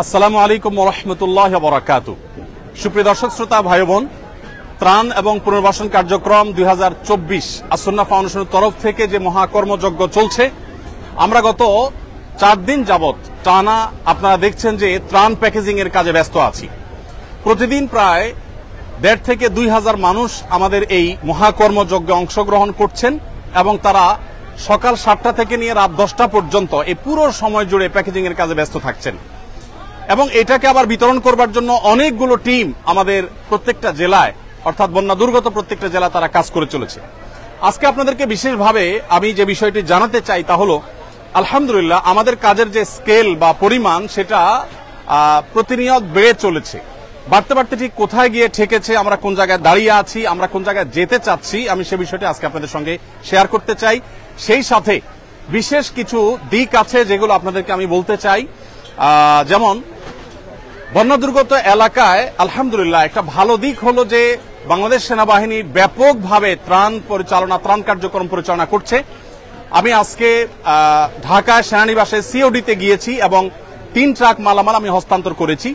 আসসালামু আলাইকুম ওয়া রাহমাতুল্লাহি ওয়া বারাকাতুহু। সুপ্রিয় দর্শক শ্রোতা ভাই বোন, ত্রাণ এবং পুনর্বাসন কার্যক্রম 2024 আসন্না ফাউন্ডেশনের তরফ থেকে যে মহাকর্মযজ্ঞ চলছে, আমরা গত 4 দিন যাবত টানা আপনারা দেখছেন যে ত্রাণ প্যাকেজিং এর কাজে ব্যস্ত আছি। প্রতিদিন প্রায় 1.5 থেকে 2,000 মানুষ আমাদের এই মহাকর্মযজ্ঞে অংশগ্রহণ করছেন এবং তারা সকাল 7টা থেকে নিয়ে রাত 10টা পর্যন্ত এই পুরো সময় জুড়ে প্যাকেজিং এর কাজে ব্যস্ত থাকছেন এবং এটাকে আবার বিতরণ করবার জন্য অনেকগুলো টিম আমাদের প্রত্যেকটা জেলায় অর্থাৎ বন্যা দুর্গত প্রত্যেকটা জেলা তারা কাজ করে চলেছে। আজকে আপনাদেরকে বিশেষভাবে আমি যে বিষয়টি জানাতে চাই তা হলো, আলহামদুলিল্লাহ আমাদের কাজের যে স্কেল বা পরিমাণ সেটা প্রতিনিয়ত বেড়ে চলেছে। বাড়তে বাড়তে ঠিক কোথায় গিয়ে ঠেকেছে, আমরা কোন জায়গায় দাঁড়িয়ে আছি, আমরা কোন জায়গায় যেতে চাচ্ছি, আমি সে বিষয়টি আজকে আপনাদের সঙ্গে শেয়ার করতে চাই। সেই সাথে বিশেষ কিছু দিক আছে যেগুলো আপনাদেরকে আমি বলতে চাই। যেমন বন্যা দুর্গত এলাকায় আলহামদুলিল্লাহ একটা ভালো দিক হলো যে বাংলাদেশ সেনাবাহিনী ব্যাপকভাবে ত্রাণ কার্যক্রম পরিচালনা করছে। আমি আজকে ঢাকায় সেনানিবাসে সিওডিতে গিয়েছি এবং 3 ট্রাক মালামাল আমি হস্তান্তর করেছি।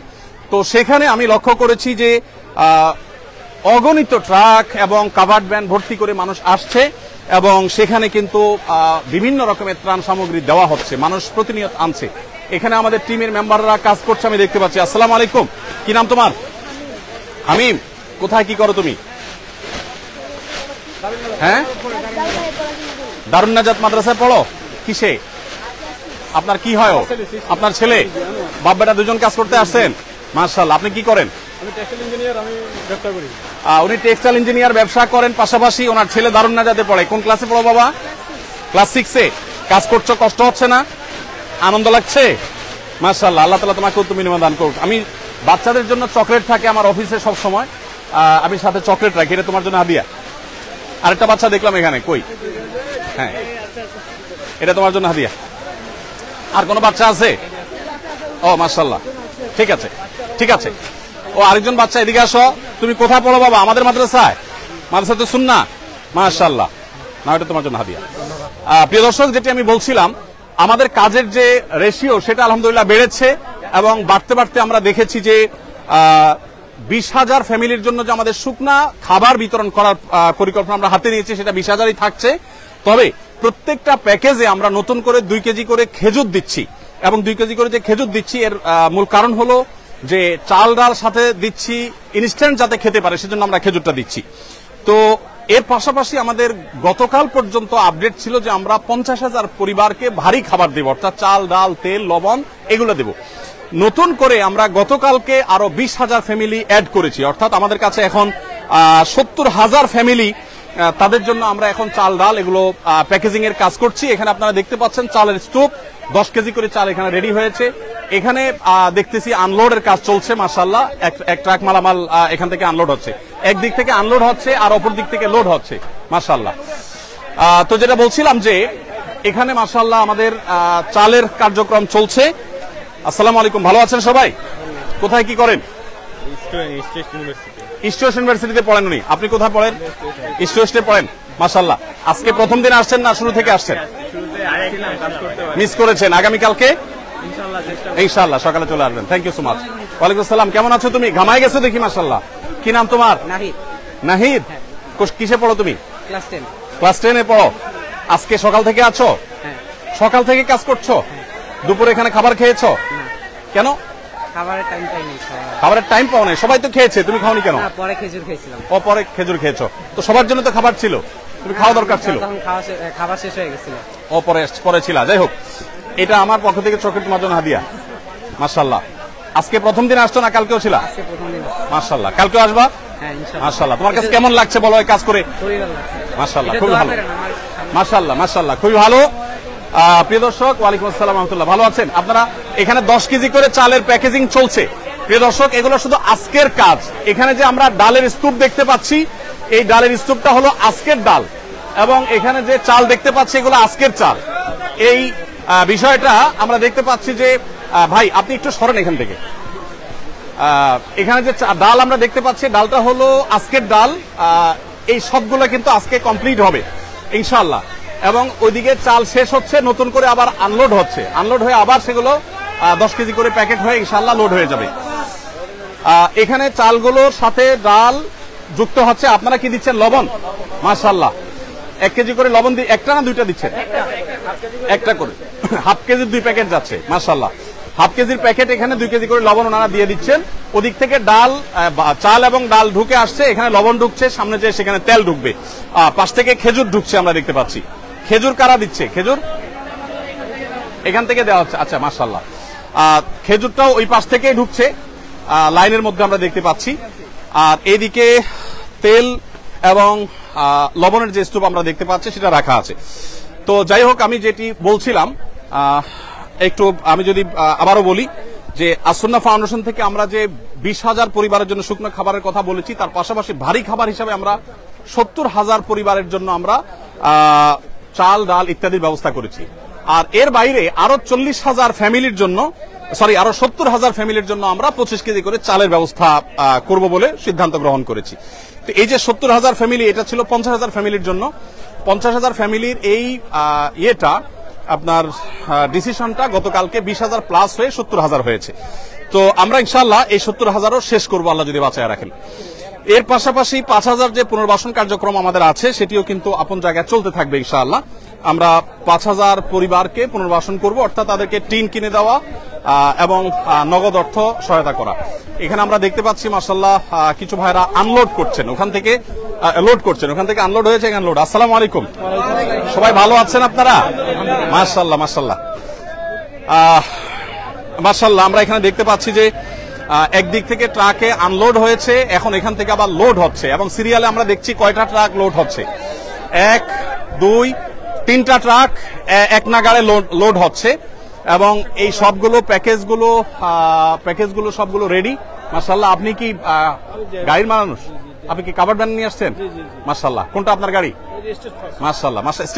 তো সেখানে আমি লক্ষ্য করেছি যে অগণিত ট্রাক এবং কাভার্ড ভ্যান ভর্তি করে মানুষ আসছে এবং সেখানে কিন্তু বিভিন্ন রকমের ত্রাণ সামগ্রী দেওয়া হচ্ছে, মানুষ প্রতিনিয়ত আনছে। এখানে আমাদের টিমের মেম্বাররা কাজ করছে, আমি দেখতে পাচ্ছি। আসসালামু আলাইকুম, কি নাম তোমার? হামিম, কোথায় কি করো তুমি? হ্যাঁ, দারুন নাজাত মাদ্রাসায় পড়ো। কিসে? আপনার কি হয়? আপনার ছেলে? বাপ বেটা দুজন কাজ করতে আসছেন, মাশাআল্লাহ। আপনি কি করেন? উনি টেক্সটাইল ইঞ্জিনিয়ার ব্যবসা করেন, পাশাপাশি ওনার ছেলে দারুন নাজাতে পড়ে। কোন ক্লাসে পড়ো বাবা? ক্লাস 6-এ। কাজ করছো, কষ্ট হচ্ছে না? আনন্দ লাগছে? মাশাআল্লাহ, আল্লাহ তাআলা তোমাকে উত্তম বিনিময় দান করুক। আমি বাচ্চাদের জন্য চকলেট থাকে আমার অফিসে সব সময়, আমি সাথে চকলেট রাখি, এটা তোমার জন্য হাদিয়া। আরেকটা বাচ্চা দেখলাম এখানে, কই? হ্যাঁ, এটা তোমার জন্য হাদিয়া। আর কোন বাচ্চা আছে? ও মাশাআল্লাহ, ঠিক আছে ঠিক আছে। ও আরেকজন বাচ্চা, এদিকে আসো। তুমি কোথায় পড়ো বাবা? আমাদের মাদ্রাসায়? মাদ্রাসাতে সুন্নাহ, মাশাআল্লাহ। না, এটা তোমার জন্য হাদিয়া। প্রিয় দর্শক, যেটি আমি বলছিলাম, আমাদের কাজের যে রেশিও সেটা আলহামদুলিল্লাহ বেড়েছে এবং বাড়তে বাড়তে আমরা দেখেছি যে 20,000 ফ্যামিলির জন্য যে আমাদের শুকনা খাবার বিতরণ করার পরিকল্পনা আমরা হাতে নিয়েছি, সেটা 20,000-ই থাকছে। তবে প্রত্যেকটা প্যাকেজে আমরা নতুন করে 2 কেজি করে খেজুর দিচ্ছি এবং 2 কেজি করে যে খেজুর দিচ্ছি এর মূল কারণ হলো যে চাল ডাল সাথে দিচ্ছি ইনস্ট্যান্ট যাতে খেতে পারে, সেজন্য আমরা খেজুরটা দিচ্ছি। তো এর পাশাপাশি আমাদের গতকাল পর্যন্ত আপডেট ছিল যে আমরা 50,000 পরিবারকে ভারী খাবার দেব, অর্থাৎ চাল ডাল তেল লবণ এগুলো দেব। নতুন করে আমরা গতকালকে আরো 20,000 ফ্যামিলি অ্যাড করেছি, অর্থাৎ আমাদের কাছে এখন 70,000 ফ্যামিলি, তাদের জন্য আমরা এখন চাল ডাল এগুলো প্যাকেজিং এর কাজ করছি। এখানে আপনারা দেখতে পাচ্ছেন চালের স্তূপ, 10 কেজি করে চাল এখানে রেডি হয়েছে। এখানে দেখতেছি আনলোডের কাজ চলছে, মাশাআল্লাহ। এক ট্রাক মালামাল এখান থেকে আনলোড হচ্ছে, একদিক থেকে আনলোড হচ্ছে আর অপর দিক থেকে লোড হচ্ছে, মাশাআল্লাহ। তো যেটা বলছিলাম যে এখানে মাশাআল্লাহ আমাদের চালের কার্যক্রম চলছে। আসসালামু আলাইকুম, ভালো আছেন সবাই? কোথায় কি করেন? ইস্ট ওয়েস্ট ইউনিভার্সিটিতে পড়েন উনি। আপনি কোথায় পড়েন? ইস্ট ওয়েস্টে পড়েন, মাশাআল্লাহ। আজকে প্রথম দিন আসছেন না শুরু থেকে আসছেন? মিস করেছেন, আগামীকালকে ইনশাআল্লাহ সকালে চলে আসবেন। Thank you so much. ওয়ালাইকুম আসসালাম, কেমন আছো তুমি? ঘামায় গেছো দেখি, মাশাআল্লাহ। কি নাম তোমার? নাহিদ। নাহিদ, কিসে পড়ো তুমি? ক্লাস 10। ক্লাস 10-এ পড়ো। আজকে সকাল থেকে আছো? সকাল থেকে কাজ করছো? দুপুরে এখানে খাবার খেয়েছো? কেন? খাবারের টাইম পাও নাই। সবাই তো খেয়েছে, তুমি খাওনি কেন? পরে খেজুর খেয়েছিলাম। ও, পরে খেজুর খেয়েছো। তো সবার জন্য তো খাবার ছিল, তুমি খাওয়া দরকার ছিল। খাবার শেষ হয়ে গেছিল। ও, পরে ছিল। যাই হোক, এটা আমার পক্ষ থেকে চকলেট তোমার জন্য হাদিয়া, মাশাআল্লাহ। আজকে প্রথম দিন আসছো না কালকেও ছিল? মাশাআল্লাহ। কালকেও আসবা? মাশাআল্লাহ। তোমার কাছে কেমন লাগছে বলো এই কাজ করে? মাশাআল্লাহ, খুব ভালো। মাশাআল্লাহ মাশাআল্লাহ, খুবই ভালো। প্রিয় দর্শক, ওয়ালাইকুম আসসালাম রহমতুল্লাহ, ভালো আছেন আপনারা? এখানে 10 কেজি করে চালের প্যাকেজিং চলছে। প্রিয় দর্শক, এগুলো শুধু আজকের কাজ। এখানে যে আমরা ডালের স্তূপ দেখতে পাচ্ছি, এই ডালের স্তূপটা হলো আজকের ডাল এবং এখানে যে চাল দেখতে পাচ্ছি এগুলো আজকের চাল। এই বিষয়টা আমরা দেখতে পাচ্ছি যে ভাই আপনি একটু সরেন এখান থেকে। এখানে যে ডাল আমরা দেখতে পাচ্ছি, ডালটা হলো আজকের ডাল। এই সবগুলো কিন্তু আজকে কমপ্লিট হবে ইনশাআল্লাহ। এবং ওইদিকে চাল শেষ হচ্ছে, নতুন করে আবার আনলোড হচ্ছে, আনলোড হয়ে আবার সেগুলো 10 কেজি করে প্যাকেট হয়ে ইনশাআল্লাহ লোড হয়ে যাবে। এখানে চালগুলোর সাথে ডাল যুক্ত হচ্ছে। আপনারা কি দিচ্ছেন? লবণ। মাশাআল্লাহ, 1 কেজি করে লবণ একটা না দুইটা দিচ্ছেন? একটা করে, হাফ কেজির 2 প্যাকেট যাচ্ছে। মাশাআল্লাহ, হাফ কেজির প্যাকেট এখানে 2 কেজি করে লবণ ওনারা দিয়ে দিচ্ছেন। ওদিক থেকে ডাল, চাল এবং ডাল ঢুকে আসছে, এখানে লবণ ঢুকছে, সামনে যে সেখানে তেল ঢুকবে। পাশ থেকে খেজুর ঢুকছে, আমরা দেখতে পাচ্ছি। খেজুর কারা দিচ্ছে? খেজুর এখান থেকে দেওয়া হচ্ছে। আচ্ছা, মাশাআল্লাহ, খেজুরটাও ওই পাশ থেকেই ঢুকছে, লাইনের মধ্যে আমরা দেখতে পাচ্ছি। আর এইদিকে তেল এবং লবণের যে স্তূপ আমরা দেখতে পাচ্ছি সেটা রাখা আছে। তো যাই হোক, আমি যেটি বলছিলাম, একটু আমি যদি আবারও বলি যে আসুন্নাহ ফাউন্ডেশন থেকে আমরা যে 20,000 পরিবারের জন্য শুকনো খাবারের কথা বলেছি, তার পাশাপাশি ভারী খাবার হিসাবে আমরা 70,000 পরিবারের জন্য আমরা চাল, ডাল ইত্যাদির ব্যবস্থা করেছি। আর এর বাইরে আরো 40,000 ফ্যামিলির জন্য, আরো 70,000 ফ্যামিলির জন্য আমরা 25 কেজি করে চালের ব্যবস্থা করব বলে সিদ্ধান্ত গ্রহণ করেছি। তো এই যে 70,000 ফ্যামিলি, এটা ছিল 50,000 ফ্যামিলির জন্য। 50,000 ফ্যামিলির এই আপনার ডিসিশনটা গতকালকে 20,000 প্লাস হয়ে 70,000 হয়েছে। তো আমরা ইনশাআল্লাহ এই 70,000ও শেষ করবো, আল্লাহ যদি বাঁচায় রাখেন। এর পাশাপাশি 5,000 যে পুনর্বাসন কার্যক্রম আমাদের আছে সেটিও কিন্তু আপন জায়গায় চলতে থাকবে ইনশাআল্লাহ। আমরা 5,000 পরিবারকে পুনর্বাসন করব, অর্থাৎ তাদেরকে টিন কিনে দেওয়া এবং নগদ অর্থ সহায়তা করা। এখানে আমরা দেখতে পাচ্ছি মাশাআল্লাহ কিছু ভাইরা আনলোড করছেন, ওখান থেকে লোড করছেন, ওখান থেকে আনলোড হয়েছে, এখানে লোড। আসসালামু আলাইকুম, সবাই ভালো আছেন আপনারা? মাশাআল্লাহ মাশাআল্লাহ মাশাআল্লাহ। আমরা এখানে দেখতে পাচ্ছি যে একদিক থেকে ট্রাকে আনলোড হয়েছে, এখন এখান থেকে আবার লোড হচ্ছে, এবং সিরিয়ালে আমরা দেখছি কয়টা ট্রাক লোড হচ্ছে। 1, 2, 3টা ট্রাক এক নাগাড়ে লোড হচ্ছে, এবং এই সবগুলো প্যাকেজগুলো সবগুলো রেডি। মাশাআল্লাহ, আপনি কি গাড়ির মানুষ? আপনি কি কাভার্ড ভ্যান নিয়ে আসছেন? মাশাআল্লাহ, কোনটা আপনার গাড়ি? মাশাআল্লাহ মাশাআল্লাহ।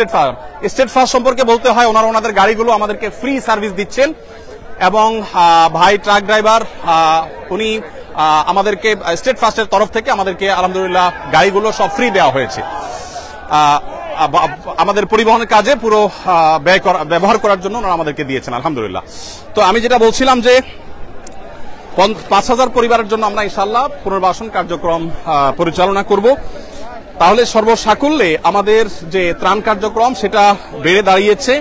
স্টেট ফার্স্ট সম্পর্কে বলতে হয়, ওনাদের গাড়িগুলো আমাদেরকে ফ্রি সার্ভিস দিচ্ছেন, এবং ভাই ট্রাক ড্রাইভার উনি আমাদেরকে স্টেট ফার্স্টের তরফ থেকে আমাদেরকে আলহামদুলিল্লাহ গাড়িগুলো সব ফ্রি দেওয়া হয়েছে আমাদের পরিবহনের কাজে পুরো ব্যবহার করার জন্য ওনারা আমাদেরকে দিয়েছেন আলহামদুলিল্লাহ। তো আমি যেটা বলছিলাম যে 5,000 পরিবারের জন্য আমরা ইনশাআল্লাহ পুনর্বাসন কার্যক্রম পরিচালনা করব। তাহলে সর্বসাকুল্যে আমাদের যে ত্রাণ কার্যক্রম সেটা বেড়ে দাঁড়িয়েছে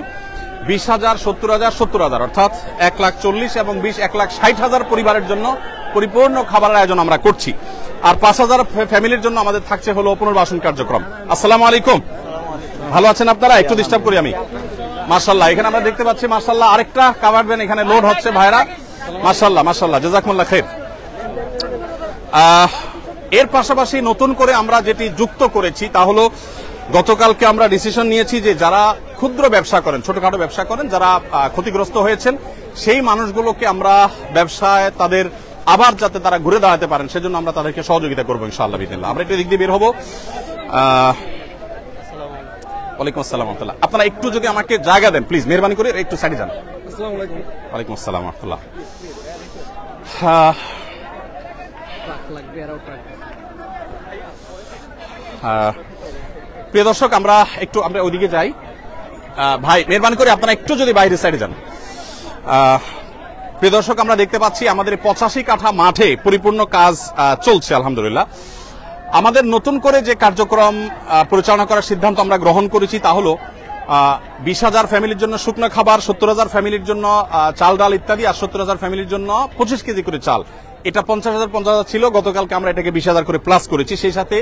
20,000, 70,000, 70,000, অর্থাৎ 1,40,000 এবং 1,60,000 পরিবারের জন্য পরিপূর্ণ খাবারের আয়োজন আমরা করছি। আর 5,000 ফ্যামিলির জন্য আমাদের থাকছে হলো পুনর্বাসন কার্যক্রম। আসসালামু আলাইকুম, ভালো আছেন আপনারা? একটু ডিস্টার্ব করি আমি। মাশাআল্লাহ, এখানে আমরা দেখতে পাচ্ছি মাশাআল্লাহ আরেকটা কাভার্ড ভ্যান এখানে লোড হচ্ছে ভাইরা। মাশাআল্লাহ মাশাআল্লাহ, জাযাকুমুল্লাহ খাইর। এর পাশাপাশি নতুন করে আমরা যেটি যুক্ত করেছি তা হলো, গতকালকে আমরা ডিসিশন নিয়েছি যে যারা ক্ষুদ্র ব্যবসা করেন, ছোটখাটো ব্যবসা করেন, যারা ক্ষতিগ্রস্ত হয়েছেন, সেই মানুষগুলোকে আমরা ব্যবসায় তাদের আবার যাতে তারা ঘুরে দাঁড়াতে পারেন সেজন্য আমরা তাদেরকে সহযোগিতা করবো ইনশাআল্লাহ বিদিল্লাহ। আমরা একটু দিক দিয়ে বের হবো। ওয়ালাইকুম আসসালাম রাহমাতুল্লাহ। আপনারা একটু যদি আমাকে জায়গা দেন প্লিজ, মেহরবানি করে একটু সাইডে যান। ওয়ালাইকুম আসসালাম রাহমাতুল্লাহ। প্রিয় দর্শক, আমরা ওইদিকে যাই। ভাই মেহরবানি করে আপনারা একটু যদি বাইরের সাইডে যান। প্রিয় দর্শক, আমরা দেখতে পাচ্ছি আমাদের 85 কাঠা মাঠে পরিপূর্ণ কাজ চলছে আলহামদুলিল্লাহ। আমাদের নতুন করে যে কার্যক্রম পরিচালনা করার সিদ্ধান্ত আমরা গ্রহণ করেছি তা হলো 20,000 ফ্যামিলির জন্য শুকনো খাবার, 70,000 ফ্যামিলির জন্য চাল ডাল ইত্যাদি, আর 70,000 ফ্যামিলির জন্য 25 কেজি করে চাল। এটা 50,000 ছিল, গতকালকে আমরা এটাকে 20,000 করে প্লাস করেছি। সেই সাথে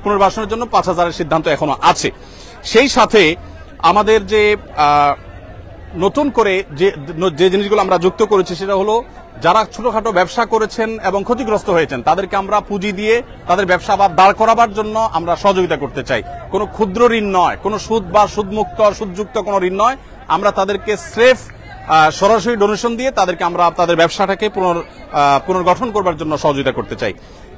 পুনর্বাসনের জন্য 5,000-এর সিদ্ধান্ত এখনো আছে। সেই সাথে আমাদের যে নতুন করে যে জিনিসগুলো আমরা যুক্ত করেছি সেটা হলো, যারা ছোটখাটো ব্যবসা করেছেন এবং ক্ষতিগ্রস্ত হয়েছেন তাদেরকে আমরা পুঁজি দিয়ে তাদের ব্যবসা আবার দাঁড় করাবার জন্য আমরা সহযোগিতা করতে চাই। কোনো ক্ষুদ্র ঋণ নয়, কোনো সুদ বা সুদমুক্ত সুদযুক্ত কোনো ঋণ নয়। আমরা তাদেরকে স্রেফ সরাসরি ডোনেশন দিয়ে তাদেরকে আমরা তাদের ব্যবসাটাকে পুনর্গঠন করবার জন্য সহযোগিতা করতে চাই।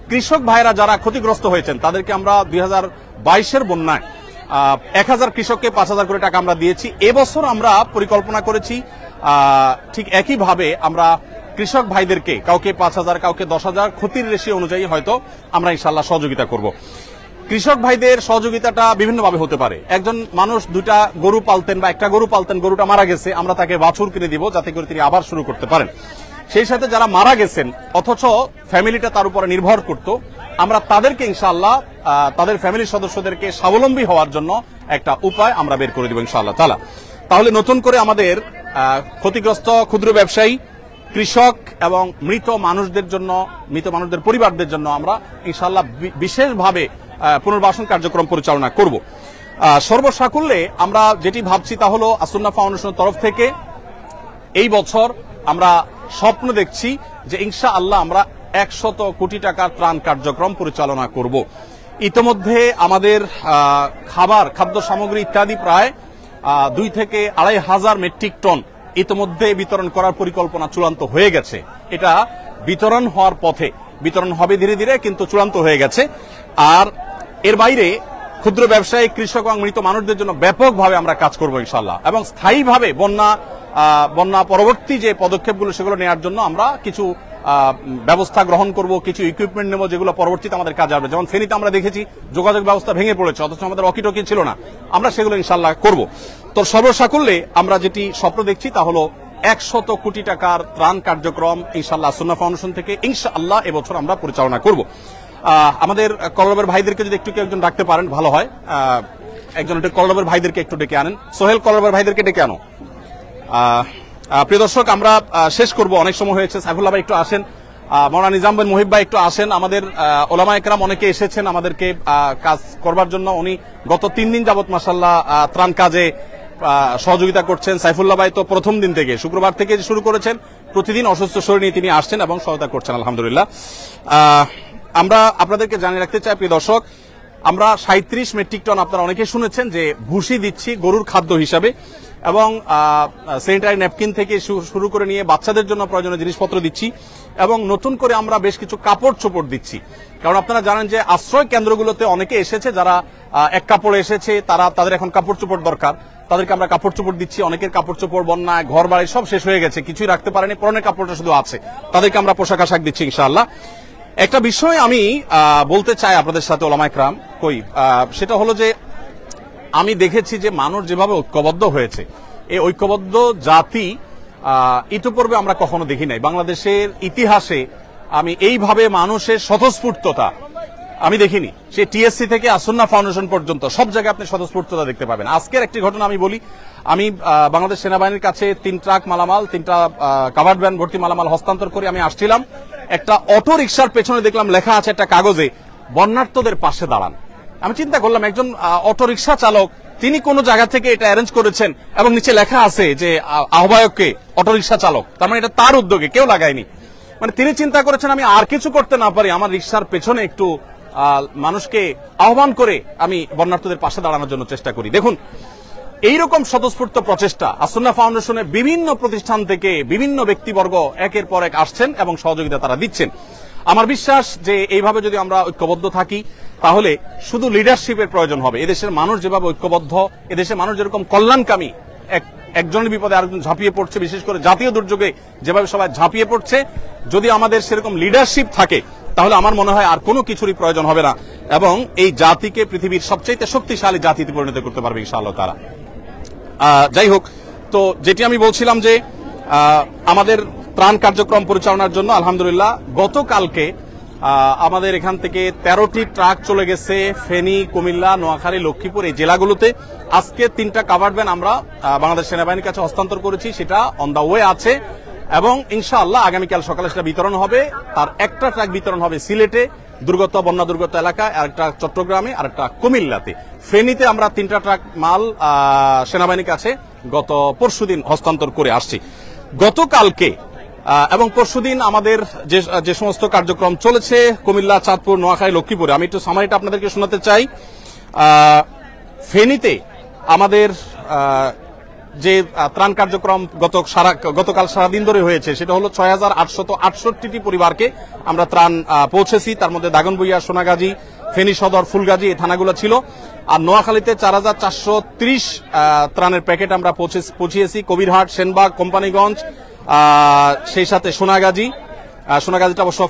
কৃষক ভাইরা যারা ক্ষতিগ্রস্ত হয়েছেন তাদেরকে আমরা 2022-এর বন্যায় 1,000 কৃষককে 5,000 করে টাকা আমরা দিয়েছি। এবছর আমরা পরিকল্পনা করেছি ঠিক একইভাবে আমরা কৃষক ভাইদেরকে কাউকে 5,000, কাউকে 10,000 ক্ষতির রেশিও অনুযায়ী হয়তো আমরা ইনশাআল্লাহ সহযোগিতা করব। কৃষক ভাইদের সহযোগিতাটা বিভিন্নভাবে হতে পারে। একজন মানুষ দুটা গরু পালতেন বা একটা গরু পালতেন, গরুটা মারা গেছে, আমরা তাকে বাছুর কিনে দিব যাতে করে তিনি আবার শুরু করতে পারেন। সেই সাথে যারা মারা গেছেন অথচ ফ্যামিলিটা তার উপরে নির্ভর করত, আমরা তাদেরকে ইনশাআল্লাহ তাদের ফ্যামিলির সদস্যদেরকে স্বাবলম্বী হওয়ার জন্য একটা উপায় আমরা বের করে দেব ইনশাআল্লাহ তাআলা। তাহলে নতুন করে আমাদের ক্ষতিগ্রস্ত ক্ষুদ্র ব্যবসায়ী, কৃষক এবং মৃত মানুষদের পরিবারদের জন্য আমরা ইনশাআল্লাহ বিশেষভাবে পুনর্বাসন কার্যক্রম পরিচালনা করব। সর্বসাকুল্যে আমরা যেটি ভাবছি তা হলো আসুন্নাহ ফাউন্ডেশনের তরফ থেকে এই বছর আমরা স্বপ্ন দেখছি যে ইনশাআল্লাহ আমরা 100 কোটি টাকার ত্রাণ কার্যক্রম পরিচালনা করব। ইতোমধ্যে আমাদের খাদ্য সামগ্রী ইত্যাদি প্রায় 2 থেকে 2,500 মেট্রিক টন ইতোমধ্যে বিতরণ করার পরিকল্পনা চূড়ান্ত হয়ে গেছে। এটা বিতরণ হওয়ার পথে, বিতরণ হবে ধীরে ধীরে, কিন্তু চূড়ান্ত হয়ে গেছে। আর এর বাইরে ক্ষুদ্র ব্যবসায়ী, কৃষক এবং মৃত মানুষদের জন্য ব্যাপকভাবে আমরা কাজ করব ইনশাআল্লাহ, এবং স্থায়ীভাবে বন্যা পরবর্তী যে পদক্ষেপগুলো সেগুলো নেওয়ার জন্য আমরা কিছু ব্যবস্থা গ্রহণ করব, কিছু ইকুইপমেন্ট নেব যেগুলো পরবর্তীতে আমাদের কাজে আসবে। যেমন ফেনীতে আমরা দেখেছি যোগাযোগ ব্যবস্থা ভেঙে পড়েছে, অথচ আমাদের ওয়াকিটকি ছিল না, আমরা সেগুলো ইনশাআল্লাহ করব। তো সর্বসাকুল্যে আমরা যেটি স্বপ্ন দেখছি তা হলো 100 কোটি টাকার ত্রাণ কার্যক্রম ইনশাআল্লাহ আসুন্নাহ ফাউন্ডেশন থেকে ইনশাআল্লাহ এবছর আমরা পরিচালনা করব। আমাদের কলরবের ভাইদেরকে যদি একটু একজন ডাকতে পারেন ভালো হয়, একজন কলরবের ভাইদেরকে একটু ডেকে আনেন। সোহেল, কলরবের ভাইদেরকে ডেকে আনো। প্রিয় দর্শক, আমরা শেষ করব, অনেক সময় হয়েছে। সাইফুল্লাহ ভাই একটু আসেন, মাওলানা নিজাম বিন মুহিব ভাই একটু আসেন। আমাদের ওলামা একরাম অনেকে এসেছেন আমাদেরকে কাজ করবার জন্য। উনি গত 3 দিন যাবত মাশাআল্লাহ ত্রাণ কাজে সহযোগিতা করছেন। সাইফুল্লাহ ভাই তো প্রথম দিন থেকে, শুক্রবার থেকে শুরু করেছেন, প্রতিদিন অসুস্থ শরীর নিয়ে তিনি আসছেন এবং সহায়তা করছেন আলহামদুলিল্লাহ। আমরা আপনাদেরকে জানিয়ে রাখতে চাই প্রিয় দর্শক, আমরা 37 মেট্রিক টন, আপনারা অনেকে শুনেছেন যে ভুসি দিচ্ছি গরুর খাদ্য হিসাবে, এবং স্যানিটারি ন্যাপকিন থেকে শুরু করে নিয়ে বাচ্চাদের জন্য প্রয়োজনীয় জিনিসপত্র দিচ্ছি, এবং নতুন করে আমরা বেশ কিছু কাপড় চোপড় দিচ্ছি। কারণ আপনারা জানেন যে আশ্রয় কেন্দ্রগুলোতে অনেকে এসেছে যারা এক কাপড়ে এসেছে, তাদের এখন কাপড় চোপড় দরকার, তাদেরকে আমরা কাপড় চোপড় দিচ্ছি। অনেকের কাপড় চোপড় বন্যায় ঘর বাড়ি সব শেষ হয়ে গেছে, কিছুই রাখতে পারেনি, পরনের কাপড়টা শুধু আছে, তাদেরকে আমরা পোশাক আশাক দিচ্ছি ইনশাআল্লাহ। একটা বিষয় আমি বলতে চাই আপনাদের সাথে ওলামা একরাম, সেটা হলো যে আমি দেখেছি যে মানুষ যেভাবে ঐক্যবদ্ধ হয়েছে, এই ঐক্যবদ্ধ জাতি ইতিপূর্বে আমরা কখনো দেখি নাই। বাংলাদেশের ইতিহাসে আমি এইভাবে মানুষের স্বতঃস্ফূর্ততা আমি দেখিনি। সে টিএসসি থেকে আসুন্নাহ ফাউন্ডেশন পর্যন্ত সব জায়গায় আপনি স্বতঃস্ফূর্ততা দেখতে পাবেন। আজকের একটি ঘটনা আমি বলি। আমি বাংলাদেশ সেনাবাহিনীর কাছে 3 ট্রাক মালামাল, 3টা কাভার্ড ভ্যান ভর্তি মালামাল হস্তান্তর করে আমি আসছিলাম। একটা অটো রিকশার পেছনে দেখলাম লেখা আছে একটা কাগজে, বন্যার্তদের পাশে দাঁড়ান। আমি চিন্তা করলাম একজন অটো রিকশা চালক তিনি কোন জায়গা থেকে এটা অ্যারেঞ্জ করেছেন, এবং নিচে লেখা আছে যে আহ্বায়ককে অটো রিকশা চালক, তার মানে এটা তার উদ্যোগে, কেউ লাগায়নি। মানে তিনি চিন্তা করেছেন আমি আর কিছু করতে না পারি, আমার রিকশার পেছনে একটু মানুষকে আহ্বান করে আমি বন্যার্তদের পাশে দাঁড়ানোর জন্য চেষ্টা করি। দেখুন, এইরকম স্বতঃস্ফূর্ত প্রচেষ্টা আসুন্নাহ ফাউন্ডেশনের বিভিন্ন প্রতিষ্ঠান থেকে বিভিন্ন ব্যক্তিবর্গ একের পর এক আসছেন এবং সহযোগিতা তারা দিচ্ছেন। আমার বিশ্বাস যে এইভাবে যদি আমরা ঐক্যবদ্ধ থাকি তাহলে শুধু লিডারশিপের প্রয়োজন হবে। এদেশের মানুষ যেভাবে ঐক্যবদ্ধ, এদেশের মানুষ যেরকম কল্যাণকামী, একজনের বিপদে আরেকজন ঝাঁপিয়ে পড়ছে, বিশেষ করে জাতীয় দুর্যোগে যেভাবে সবাই ঝাঁপিয়ে পড়ছে, যদি আমাদের সেরকম লিডারশিপ থাকে তাহলে আমার মনে হয় আর কোনো কিছুরই প্রয়োজন হবে না, এবং এই জাতিকে পৃথিবীর সবচেয়ে শক্তিশালী জাতিতে পরিণত করতে পারবে ইনশাআল্লাহ তাআলা। যাই হোক, তো যেটি আমি বলছিলাম যে আমাদের ত্রাণ কার্যক্রম পরিচালনার জন্য আলহামদুলিল্লাহ গতকালকে আমাদের এখান থেকে 13টি ট্রাক চলে গেছে ফেনী, কুমিল্লা, নোয়াখালী, লক্ষ্মীপুর এই জেলাগুলোতে। আজকে 3টা কাভার্ড ভ্যান আমরা বাংলাদেশ সেনাবাহিনীর কাছে হস্তান্তর করেছি, সেটা অন দা ওয়ে আছে, এবং ইনশাআল্লাহ আগামীকাল সকালে সেটা বিতরণ হবে। তার একটা ট্রাক বিতরণ হবে সিলেটে বন্যা দুর্গত এলাকায়, আরেকটা চট্টগ্রামে, আরেকটা কুমিল্লাতে। ফেনীতে আমরা 3টা ট্রাক মাল সেনাবাহিনীর কাছে গত পরশুদিন হস্তান্তর করে আসছি। গতকালকে এবং পরশুদিন আমাদের যে সমস্ত কার্যক্রম চলেছে কুমিল্লা, চাঁদপুর, নোয়াখালী, লক্ষ্মীপুরে, আমি একটু সামারিটা আপনাদেরকে শোনাতে চাই। ফেনীতে আমাদের যে ত্রাণ কার্যক্রম গতকাল সারাদিন ধরে হয়েছে সেটা হলো 6,868টি পরিবারকে আমরা ত্রাণ পৌঁছেছি। তার মধ্যে দাগনভূঞা, সোনাগাজী, ফেনী সদর, ফুলগাজী এই থানাগুলো ছিল। আর নোয়াখালীতে 4,430 ত্রাণের প্যাকেট আমরা পৌঁছিয়েছি কবিরহাট, সেনবাগ, কোম্পানিগঞ্জ, সেই সাথে সোনাগাজীটা অবশ্য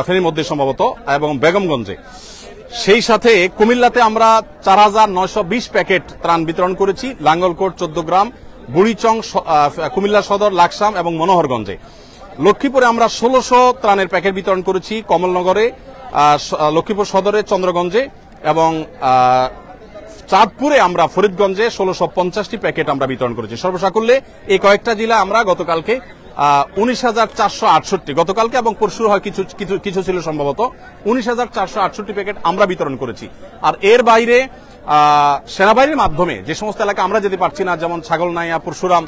ফেনীর মধ্যে সম্ভবত, এবং বেগমগঞ্জে। সেই সাথে কুমিল্লাতে আমরা 4920 প্যাকেট ত্রাণ বিতরণ করেছি লাঙ্গলকোট 14 গ্রাম, বুড়িচং, কুমিল্লা সদর, লাকসাম এবং মনোহরগঞ্জে। লক্ষ্মীপুরে আমরা 1600 ত্রাণের প্যাকেট বিতরণ করেছি কমলনগরে, লক্ষ্মীপুর সদরে, চন্দ্রগঞ্জে এবং চাঁদপুরে আমরা ফরিদগঞ্জে 1650টি প্যাকেট আমরা বিতরণ করেছি। সর্বসাকুল্যে এই কয়েকটা জেলা আমরা গতকালকে 19,468 গতকালকে এবং পরশু হয় কিছু ছিল সম্ভবত 19,468 প্যাকেট আমরা বিতরণ করেছি। আর এর বাইরে সেনাবাহিনীর মাধ্যমে যে সমস্ত এলাকা আমরা যেতে পারছি না, যেমন ছাগলনাইয়া, পরশুরাম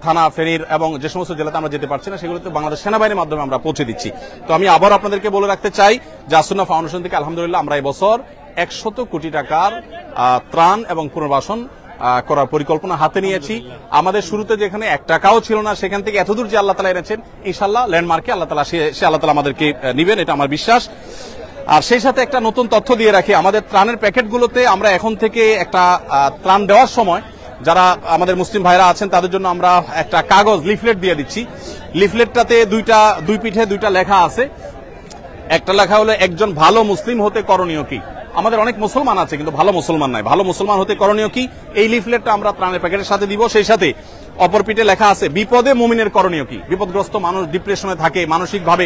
থানা, ফেনীর এবং যে সমস্ত জেলাতে আমরা যেতে পারছি না, সেগুলোতে বাংলাদেশ সেনাবাহিনীর মাধ্যমে আমরা পৌঁছে দিচ্ছি। তো আমি আবার আপনাদেরকে বলে রাখতে চাই যে আসুন্নাহ ফাউন্ডেশন থেকে আলহামদুলিল্লাহ আমরা এবছর 100 কোটি টাকার ত্রাণ এবং পুনর্বাসন করার পরিকল্পনা হাতে নিয়েছি। আমাদের শুরুতে যেখানে 1 টাকাও ছিল না, সেখান থেকে এতদূর যে আল্লাহ তাআলা এনেছেন, ইনশাআল্লাহ ল্যান্ডমার্কে আল্লাহ তাআলা আমাদেরকে নিবেন, এটা আমার বিশ্বাস। আর সেই সাথে একটা নতুন তথ্য দিয়ে রাখি, আমাদের ত্রাণের প্যাকেটগুলোতে আমরা এখন থেকে একটা ত্রাণ দেওয়ার সময় যারা আমাদের মুসলিম ভাইরা আছেন তাদের জন্য আমরা একটা কাগজ লিফলেট দিয়ে দিচ্ছি। লিফলেটটাতে দুই পিঠে দুইটা লেখা আছে। একটা লেখা হলো একজন ভালো মুসলিম হতে করণীয় কি। আমাদের অনেক মুসলমান আছে কিন্তু ভালো মুসলমান নাই, ভালো মুসলমান হতে করণীয় কি, এই লিফলেটটা আমরা ত্রাণের প্যাকেটের সাথে দিব। সেই সাথে অপর পিঠে লেখা আছে বিপদে মুমিনের করণীয় কি। বিপদগ্রস্ত মানুষ ডিপ্রেশনে থাকে, মানসিকভাবে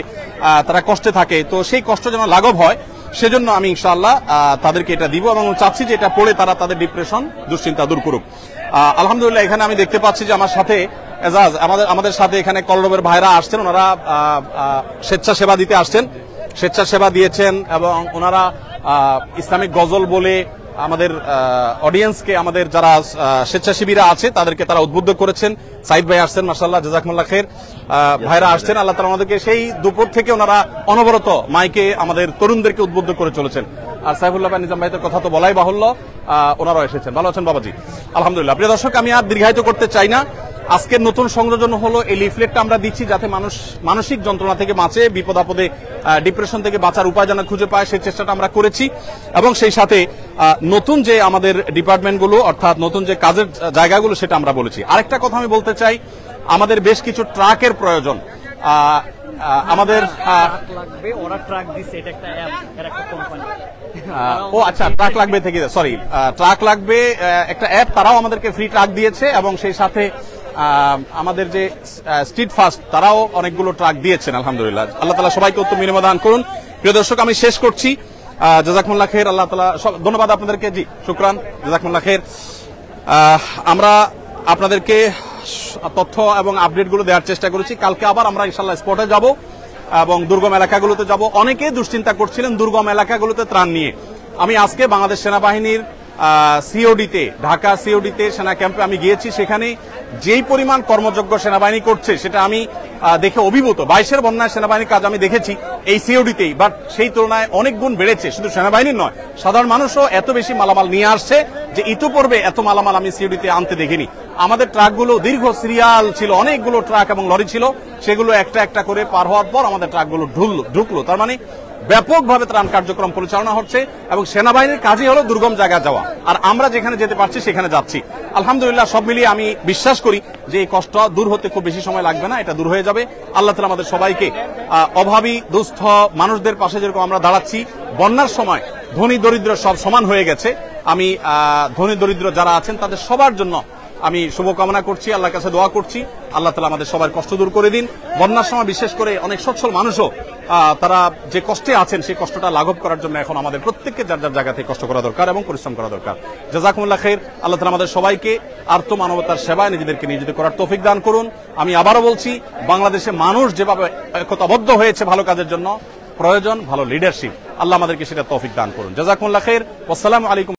তারা কষ্টে থাকে, তো সেই কষ্ট যেন লাঘব হয় সেজন্য আমি ইনশাআল্লাহ তাদেরকে এটা দিব এবং চাচ্ছি যে এটা পড়ে তারা তাদের ডিপ্রেশন, দুশ্চিন্তা দূর করুক। আলহামদুলিল্লাহ এখানে আমি দেখতে পাচ্ছি যে আমার সাথে এজাজ, আমাদের সাথে এখানে কলরবের ভাইরা আসছেন, ওনারা স্বেচ্ছাসেবা দিতে আসছেন, স্বেচ্ছাসেবা দিয়েছেন এবং ওনারা ইসলামিক গজল বলে আমাদের অডিয়েন্সকে, আমাদের যারা স্বেচ্ছাসেবীরা আছে তাদেরকে তারা উদ্বুদ্ধ করেছেন। সাইদ ভাই আসছেন, মাশাআল্লাহ, জাযাকুমুল্লাহ খাইর, ভাইরা আসছেন, আল্লাহ তাআলা আমাদেরকে সেই দুপুর থেকে ওনারা অনবরত মাইকে আমাদের তরুণদেরকে উদ্বুদ্ধ করে চলেছেন। আর সাইফুল্লাহ ভাই, নিজাম ভাইদের কথা তো বলাই বাহুল্য, ওনারাও এসেছেন। ভালো আছেন বাবাজি? আলহামদুলিল্লাহ। প্রিয় দর্শক, আমি আর দীর্ঘায়িত করতে চাই না। আজকের নতুন সংযোজন হলো এই লিফলেটটা আমরা দিচ্ছি যাতে মানুষ মানসিক যন্ত্রণা থেকে বাঁচে, বিপদ আপদে ডিপ্রেশন থেকে বাঁচার উপায় যেন খুঁজে পায়, সেই চেষ্টাটা আমরা করেছি। এবং সেই সাথে নতুন যে আমাদের ডিপার্টমেন্টগুলো অর্থাৎ নতুন যে কাজের জায়গাগুলো সেটা আমরা বলেছি। আরেকটা কথা আমি বলতে চাই, আমাদের বেশ কিছু ট্রাকের প্রয়োজন। আমাদের ওরা ট্রাক দিচ্ছে, এটা একটা অ্যাপ, এর একটা কোম্পানি। ও আচ্ছা, ট্রাক লাগবে থেকে, সরি, ট্রাক লাগবে একটা অ্যাপ, তারাও আমাদেরকে ফ্রি ট্রাক দিয়েছে এবং সেই সাথে আমাদের যে স্ট্রিট ফাস্ট তারাও অনেকগুলো ট্রাক দিয়েছেন। আলহামদুলিল্লাহ, আল্লাহ তাআলা সবাইকে উত্তম বিনিময় দান করুন। প্রিয় দর্শক, আমি শেষ করছি। জাযাকুমুল্লাহ খাইর, আল্লাহ তাআলা ধন্যবাদ আপনাদেরকে। জি, শুকরান, জাযাকুমুল্লাহ খাইর। আমরা আপনাদেরকে তথ্য এবং আপডেটগুলো দেওয়ার চেষ্টা করেছি। কালকে আবার আমরা ইনশাআল্লাহ স্পটে যাব এবং দুর্গম এলাকাগুলোতে যাব। অনেকে দুশ্চিন্তা করছিলেন দুর্গম এলাকাগুলোতে ত্রাণ নিয়ে। আমি আজকে বাংলাদেশ সেনাবাহিনীর সিওডিতে, ঢাকা সিওডিতে সেনা ক্যাম্পে আমি গিয়েছি। সেখানে যেই পরিমাণ কর্মযোগ্য সেনাবাহিনী করছে সেটা আমি দেখে অভিভূত। 22-এর বন্যায় সেনাবাহিনীর কাজ আমি দেখেছি এই সিওডিতেই, বাট সেই তুলনায় অনেক গুণ বেড়েছে। শুধু সেনাবাহিনীর নয়, সাধারণ মানুষও এত বেশি মালামাল নিয়ে আসছে যে ইতিপূর্বে এত মালামাল আমি সিওডিতে আনতে দেখিনি। আমাদের ট্রাকগুলো দীর্ঘ সিরিয়াল ছিল, অনেকগুলো ট্রাক এবং লরি ছিল, সেগুলো একটা একটা করে পার হওয়ার পর আমাদের ট্রাকগুলো ঢুকলো। তার মানে ব্যাপকভাবে ত্রাণ কার্যক্রম পরিচালনা হচ্ছে এবং সেনাবাহিনীর কাজই হলো দুর্গম জায়গায় যাওয়া, আর আমরা যেখানে যেতে পারছি সেখানে যাচ্ছি। আলহামদুলিল্লাহ, সব মিলিয়ে আমি বিশ্বাস করি যে এই কষ্ট দূর হতে খুব বেশি সময় লাগবে না, এটা দূর হয়ে যাবে। আল্লাহ তাআলা আমাদের সবাইকে অভাবী দুস্থ মানুষদের পাশে যেরকম আমরা দাঁড়াচ্ছি, বন্যার সময় ধনী দরিদ্র সব সমান হয়ে গেছে। আমি ধনী দরিদ্র যারা আছেন তাদের সবার জন্য আমি শুভকামনা করছি, আল্লাহর কাছে দোয়া করছি আল্লাহ তাআলা আমাদের সবার কষ্ট দূর করে দিন। বন্যার সময় বিশেষ করে অনেক সচ্ছল মানুষও তারা যে কষ্টে আছেন সেই কষ্টটা লাঘব করার জন্য এখন আমাদের প্রত্যেককে যার যার জায়গা থেকে কষ্ট করা দরকার এবং পরিশ্রম করা দরকার। জাযাকুমুল্লাহ খাইর। আল্লাহ তাআলা আমাদের সবাইকে আর্ত মানবতার সেবায় নিজেদেরকে নিয়োজিত করার তৌফিক দান করুন। আমি আবারও বলছি, বাংলাদেশে মানুষ যেভাবে একতাবদ্ধ হয়েছে ভালো কাজের জন্য, প্রয়োজন ভালো লিডারশিপ। আল্লাহ আমাদেরকে সেটা তৌফিক দান করুন। জাযাকুমুল্লাহ খাইর। আসসালামু আলাইকুম।